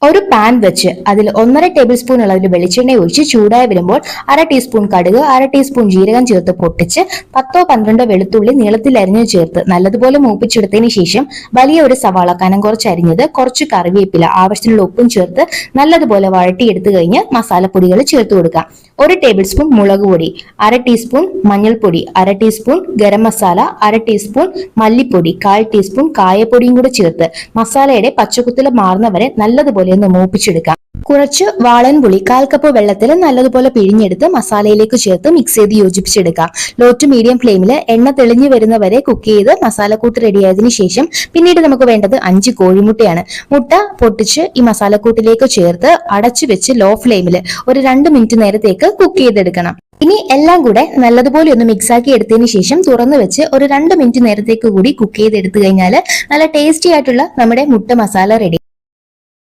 ഒരു പാൻ വെച്ച് അതിൽ 1.5 ടേബിൾ സ്പൂൺ അളവിൽ വെളിച്ചെണ്ണ ഒഴിച്ച് ചൂടായി വരുമ്പോൾ 1/2 ടീസ്പൂൺ കടുക്, 1/2 ടീസ്പൂൺ ജീരകം ചേർത്ത് പൊട്ടിച്ച് 10-12 വെളുത്തുള്ളി നീളത്തിൽ അരിഞ്ഞു ചേർത്ത് നല്ലതുപോലെ മൂപ്പിച്ചെടുത്തതിന് ശേഷം വലിയ ഒരു സവാള കനം കുറച്ച് അരിഞ്ഞത്, കുറച്ച് കറിവേപ്പില, ആവശ്യത്തിനുള്ള ഉപ്പും ചേർത്ത് നല്ലതുപോലെ വഴട്ടിയെടുത്തു കഴിഞ്ഞ് മസാലപ്പൊടികൾ ചേർത്ത് കൊടുക്കാം. 1 ടേബിൾ സ്പൂൺ മുളക് പൊടി, 1/2 ടീസ്പൂൺ മഞ്ഞൾപ്പൊടി, 1/2 ടീസ്പൂൺ ഗരം മസാല, 1/2 ടീസ്പൂൺ മല്ലിപ്പൊടി, 1/4 ടീസ്പൂൺ കായപ്പൊടിയും കൂടെ ചേർത്ത് മസാലയുടെ പച്ചക്കുത്തൽ മാറുന്നവരെ നല്ലതുപോലെ ഒന്ന് മൂപ്പിച്ചെടുക്കാം. കുറച്ച് വാളൻപുളി 1/4 കപ്പ് വെള്ളത്തിൽ നല്ലതുപോലെ പിഴിഞ്ഞെടുത്ത് മസാലയിലേക്ക് ചേർത്ത് മിക്സ് ചെയ്ത് യോജിപ്പിച്ചെടുക്കാം. ലോ ടു മീഡിയം ഫ്ലെയിമിൽ എണ്ണ തെളിഞ്ഞു വരുന്നവരെ കുക്ക് ചെയ്ത് മസാലക്കൂട്ട് റെഡിയായതിനു ശേഷം പിന്നീട് നമുക്ക് വേണ്ടത് 5 കോഴിമുട്ടയാണ്. മുട്ട പൊട്ടിച്ച് ഈ മസാലക്കൂട്ടിലേക്ക് ചേർത്ത് അടച്ചു വെച്ച് ലോ ഫ്ലെയിമിൽ ഒരു 2 മിനിറ്റ് നേരത്തേക്ക് കുക്ക് ചെയ്തെടുക്കണം. ഇനി എല്ലാം കൂടെ നല്ലതുപോലെ ഒന്ന് മിക്സ് ആക്കി എടുത്തതിന് ശേഷം തുറന്നു വെച്ച് ഒരു 2 മിനിറ്റ് നേരത്തേക്ക് കൂടി കുക്ക് ചെയ്തെടുത്തു കഴിഞ്ഞാൽ നല്ല ടേസ്റ്റി ആയിട്ടുള്ള നമ്മുടെ മുട്ട മസാല റെഡി.